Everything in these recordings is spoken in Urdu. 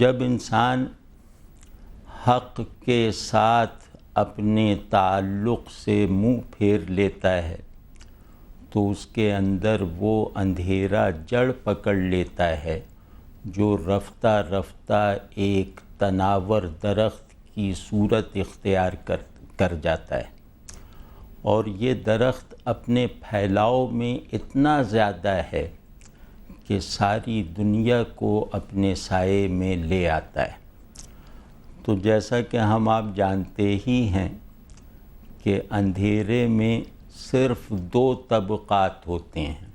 جب انسان حق کے ساتھ اپنے تعلق سے منہ پھیر لیتا ہے تو اس کے اندر وہ اندھیرا جڑ پکڑ لیتا ہے جو رفتہ رفتہ ایک تناور درخت کی صورت اختیار کر جاتا ہے، اور یہ درخت اپنے پھیلاؤ میں اتنا زیادہ ہے کہ ساری دنیا کو اپنے سائے میں لے آتا ہے۔ تو جیسا کہ ہم آپ جانتے ہی ہیں کہ اندھیرے میں صرف 2 طبقات ہوتے ہیں۔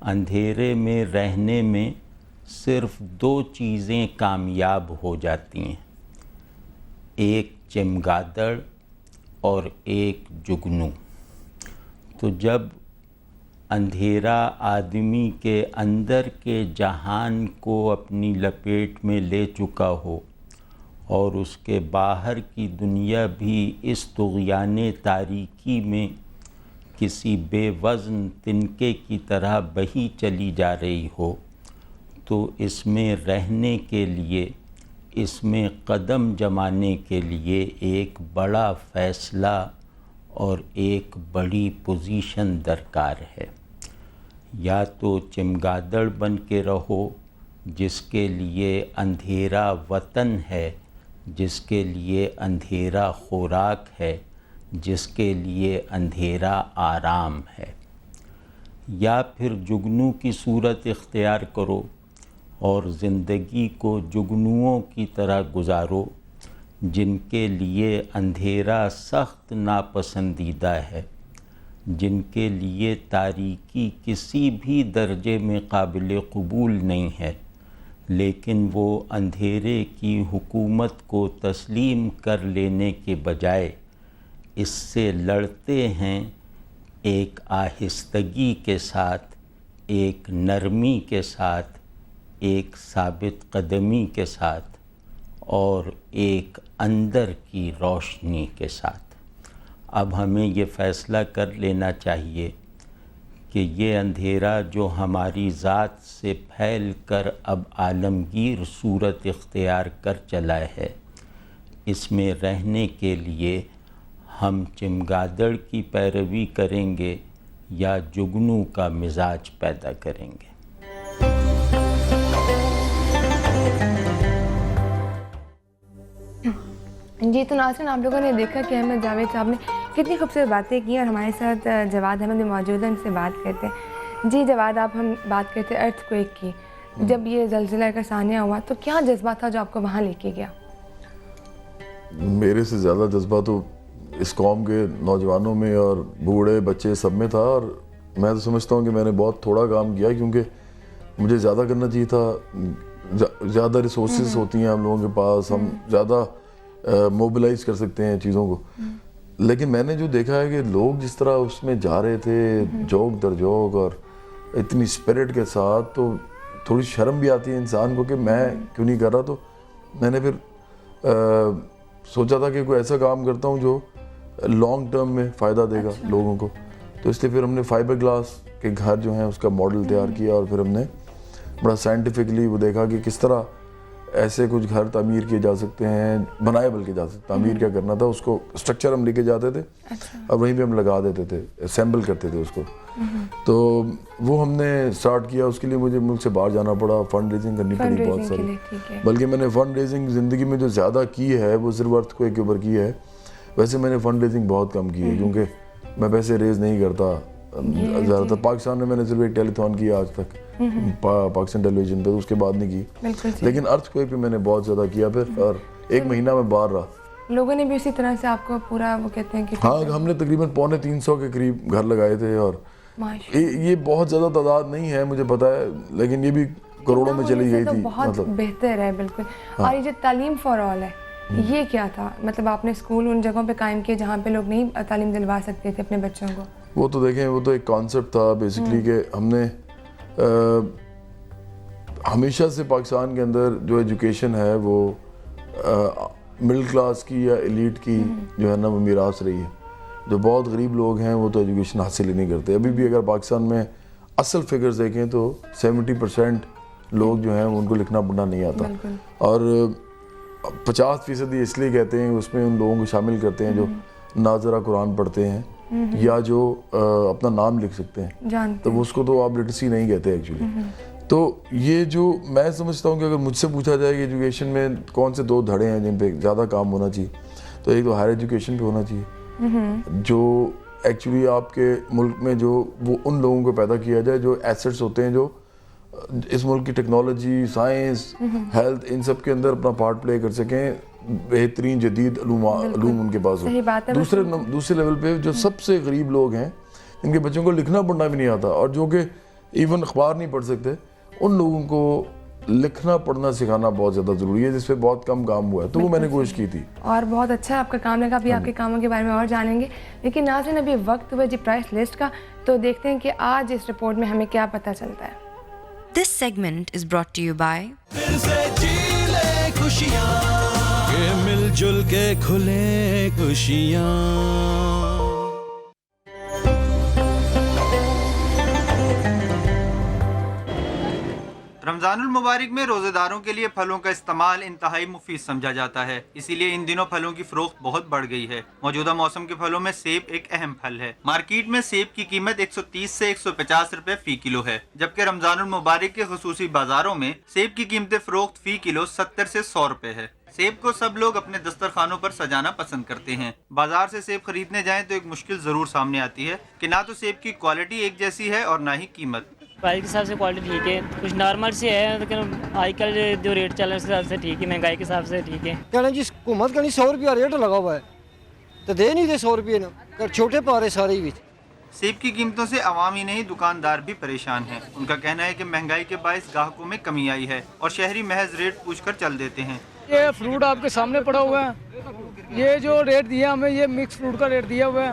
اندھیرے میں رہنے میں صرف 2 چیزیں کامیاب ہو جاتی ہیں، ایک چمگادڑ اور ایک جگنو۔ تو جب اندھیرا آدمی کے اندر کے جہان کو اپنی لپیٹ میں لے چکا ہو اور اس کے باہر کی دنیا بھی اس طغیان تاریکی میں کسی بے وزن تنکے کی طرح بہی چلی جا رہی ہو، تو اس میں رہنے کے لیے، اس میں قدم جمانے کے لیے ایک بڑا فیصلہ اور ایک بڑی پوزیشن درکار ہے۔ یا تو چمگادڑ بن کے رہو جس کے لیے اندھیرا وطن ہے، جس کے لیے اندھیرا خوراک ہے، جس کے لیے اندھیرا آرام ہے، یا پھر جگنو کی صورت اختیار کرو اور زندگی کو جگنوؤں کی طرح گزارو جن کے لیے اندھیرا سخت ناپسندیدہ ہے، جن کے لیے تاریکی کسی بھی درجے میں قابل قبول نہیں ہے، لیکن وہ اندھیرے کی حکومت کو تسلیم کر لینے کے بجائے اس سے لڑتے ہیں ایک آہستگی کے ساتھ، ایک نرمی کے ساتھ، ایک ثابت قدمی کے ساتھ اور ایک اندر کی روشنی کے ساتھ۔ اب ہمیں یہ فیصلہ کر لینا چاہیے کہ یہ اندھیرا جو ہماری ذات سے پھیل کر اب عالمگیر صورت اختیار کر چلا ہے، اس میں رہنے کے لیے ہم چمگادڑ کی پیروی کریں گے یا جگنو کا مزاج پیدا کریں گے۔ جی تو ناظرین، آپ لوگوں نے دیکھا کہ احمد جاوید صاحب نے کتنی خوبصورت باتیں کی، اور ہمارے ساتھ جواد احمد بھی موجود ہیں، ان سے بات کرتے ہیں۔ جی جواد، آپ ہم بات کرتے ہیں ارتھ کویک کی۔ جب یہ زلزلہ کا ثانیہ ہوا تو کیا جذبہ تھا جو آپ کو وہاں لے کے گیا؟ میرے سے زیادہ جذبہ تو اس قوم کے نوجوانوں میں اور بوڑھے بچے سب میں تھا، اور میں تو سمجھتا ہوں کہ میں نے بہت تھوڑا کام کیا، کیونکہ مجھے زیادہ کرنا چاہیے تھا۔ زیادہ ریسورسز ہوتی ہیں ہم لوگوں کے پاس، ہم زیادہ موبلائز کر سکتے ہیں چیزوں کو، لیکن میں نے جو دیکھا ہے کہ لوگ جس طرح اس میں جا رہے تھے جوک در جوک اور اتنی اسپرٹ کے ساتھ، تو تھوڑی شرم بھی آتی ہے انسان کو کہ میں کیوں نہیں کر رہا۔ تو میں نے پھر سوچا تھا کہ کوئی ایسا کام کرتا ہوں جو لانگ ٹرم میں فائدہ دے گا لوگوں کو، تو اس لیے پھر ہم نے فائبر گلاس کے گھر جو ہیں اس کا ماڈل تیار کیا، اور پھر ہم نے بڑا سائنٹیفکلی وہ دیکھا کہ کس طرح ایسے کچھ گھر تعمیر کیے جا سکتے ہیں، بنائے بلکہ جا سکتے، تعمیر کیا کرنا تھا، اس کو اسٹرکچر ہم لے کے جاتے تھے اور وہیں پہ ہم لگا دیتے تھے، اسمبل کرتے تھے اس کو۔ تو وہ ہم نے اسٹارٹ کیا، اس کے لیے مجھے ملک سے باہر جانا پڑا، فنڈ ریزنگ کرنی پڑی بہت ساری، بلکہ میں نے فنڈ ریزنگ زندگی میں جو زیادہ کی ہے وہ صرف ارتھ کویک کے اوپر کی ہے۔ ویسے میں نے فنڈ ریزنگ بہت کم کی ہے، کیونکہ میں پیسے ریز نہیں کرتا زیادہ تر۔ پاکستان میں نے صرف ایک ٹیلی تھون کیا آج تک پاکستان ٹیلی ویژن پہ، اس کے بعد نہیں کی، لیکن ارتھ کویک پہ میں نے بہت زیادہ کیا پھر، اور 1 مہینہ میں باہر رہا۔ لوگوں نے بھی اسی طرح سے آپ کو پورا وہ کہتے ہیں کہ ہاں، ہم نے تقریباً 350 کے قریب گھر لگائے تھے، اور یہ بہت زیادہ تعداد نہیں ہے مجھے پتا ہے، لیکن یہ بھی کروڑوں میں چلی گئی تھی۔ بہت بہتر ہے بالکل۔ اور یہ جو تعلیم فار آل ہے، یہ کیا تھا؟ مطلب آپ نے اسکول ان جگہوں پہ قائم کیے جہاں پہ لوگ نہیں تعلیم دلوا سکتے تھے اپنے بچوں کو؟ وہ تو دیکھیں، وہ تو ایک کانسیپٹ تھا بیسکلی کہ ہم نے ہمیشہ سے پاکستان کے اندر جو ایجوکیشن ہے وہ مڈل کلاس کی یا ایلیٹ کی جو ہے نا وہ میراث رہی ہے۔ جو بہت غریب لوگ ہیں وہ تو ایجوکیشن حاصل ہی نہیں کرتے۔ ابھی بھی اگر پاکستان میں اصل فگرز دیکھیں تو 70% لوگ جو ہیں ان کو لکھنا پڑھنا نہیں آتا, بالکل. اور 50% اس لیے کہتے ہیں اس میں ان لوگوں کو شامل کرتے ہیں جو ناظرہ قرآن پڑھتے ہیں یا جو اپنا نام لکھ سکتے ہیں, جانتے تو اس کو تو آپ لٹریسی نہیں کہتے ایکچولی. تو یہ جو میں سمجھتا ہوں کہ اگر مجھ سے پوچھا جائے کہ ایجوکیشن میں کون سے 2 دھڑے ہیں جن پہ زیادہ کام ہونا چاہیے, تو ایک تو ہائر ایجوکیشن پہ ہونا چاہیے, جو ایکچولی آپ کے ملک میں جو وہ ان لوگوں کو پیدا کیا جائے جو ایسٹس ہوتے ہیں, جو اس ملک کی ٹیکنالوجی, سائنس, ہیلتھ, ان سب کے اندر اپنا پارٹ پلے کر سکیں, بہترین جدید علوم ان کے پاس ہو. دوسرے لیول پہ جو سب سے غریب لوگ ہیں جن کے بچوں کو لکھنا پڑھنا بھی نہیں آتا اور جو کہ ایون اخبار نہیں پڑھ سکتے, ان لوگوں کو لکھنا پڑھنا سکھانا بہت زیادہ ضروری ہے, جس پہ بہت کم کام ہوا ہے, تو وہ میں نے کوشش کی تھی. اور بہت اچھا آپ کا کام لگا, ابھی آپ کے کاموں کے بارے میں اور جانیں گے. لیکن ناظرین ابھی وقت ہوا جی پرائس لسٹ کا, تو دیکھتے ہیں کہ آج اس رپورٹ میں ہمیں کیا پتہ چلتا ہے. This segment is brought to you by پھر سے جی لے خوشیاں, کہ مل جل کے کھلیں خوشیاں. رمضان المبارک میں روزے داروں کے لیے پھلوں کا استعمال انتہائی مفید سمجھا جاتا ہے, اسی لیے ان دنوں پھلوں کی فروخت بہت بڑھ گئی ہے. موجودہ موسم کے پھلوں میں سیب ایک اہم پھل ہے. مارکیٹ میں سیب کی قیمت 130 سے 150 روپے فی کلو ہے, جبکہ رمضان المبارک کے خصوصی بازاروں میں سیب کی قیمت فروخت فی کلو 70 سے 100 روپے ہے. سیب کو سب لوگ اپنے دسترخوانوں پر سجانا پسند کرتے ہیں. بازار سے سیب خریدنے جائیں تو ایک مشکل ضرور سامنے آتی ہے کہ نہ تو سیب کی کوالٹی ایک جیسی ہے اور نہ ہی قیمت. پرائز کے حساب سے کوالٹی ٹھیک ہے, کچھ نارمل سے ہے, لیکن آج کل جو ریٹ چل رہا ہے اس حساب سے ٹھیک ہے, مہنگائی کے حساب سے ٹھیک ہے. کہنا جی حکومت کا نہیں 100 روپیہ ریٹ لگا ہوا ہے تو دے نہیں دے 100 روپئے نا, چھوٹے پا رہے سارے ہی. سیب کی قیمتوں سے عوام ہی نہیں دکاندار بھی پریشان ہیں. ان کا کہنا ہے کہ مہنگائی کے باعث گاہکوں میں کمی آئی ہے اور شہری محض ریٹ پوچھ کر چل دیتے ہیں. یہ فروٹ آپ کے سامنے پڑا ہوا ہے, یہ جو ریٹ دیا ہمیں یہ مکس فروٹ کا ریٹ دیا ہوا ہے.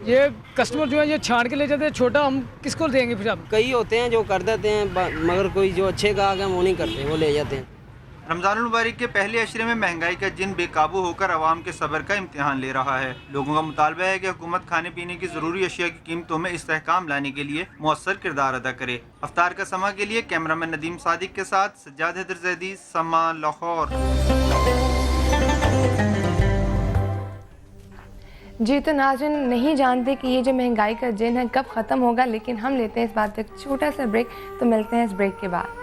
یہ کسٹمر جو ہے یہ چھان کے لے جاتے ہیں, چھوٹا ہم کس کو دیں گے پھر. اب کئی ہوتے ہیں جو کر دیتے ہیں, مگر کوئی جو اچھے گاہک ہیں وہ نہیں کرتے, وہ لے جاتے ہیں. رمضان المبارک کے پہلے عشرے میں مہنگائی کا جن بے قابو ہو کر عوام کے صبر کا امتحان لے رہا ہے. لوگوں کا مطالبہ ہے کہ حکومت کھانے پینے کی ضروری اشیاء کی قیمتوں میں استحکام لانے کے لیے مؤثر کردار ادا کرے. افطار کا سما کے لیے کیمرامین ندیم صادق کے ساتھ سجاد حیدر زیدی, سما, لاہور. جی تو ناظرین نہیں جانتے کہ یہ جو مہنگائی کا جن ہے کب ختم ہوگا, لیکن ہم لیتے ہیں اس بات پہ ایک چھوٹا سا بریک, تو ملتے ہیں اس بریک کے بعد.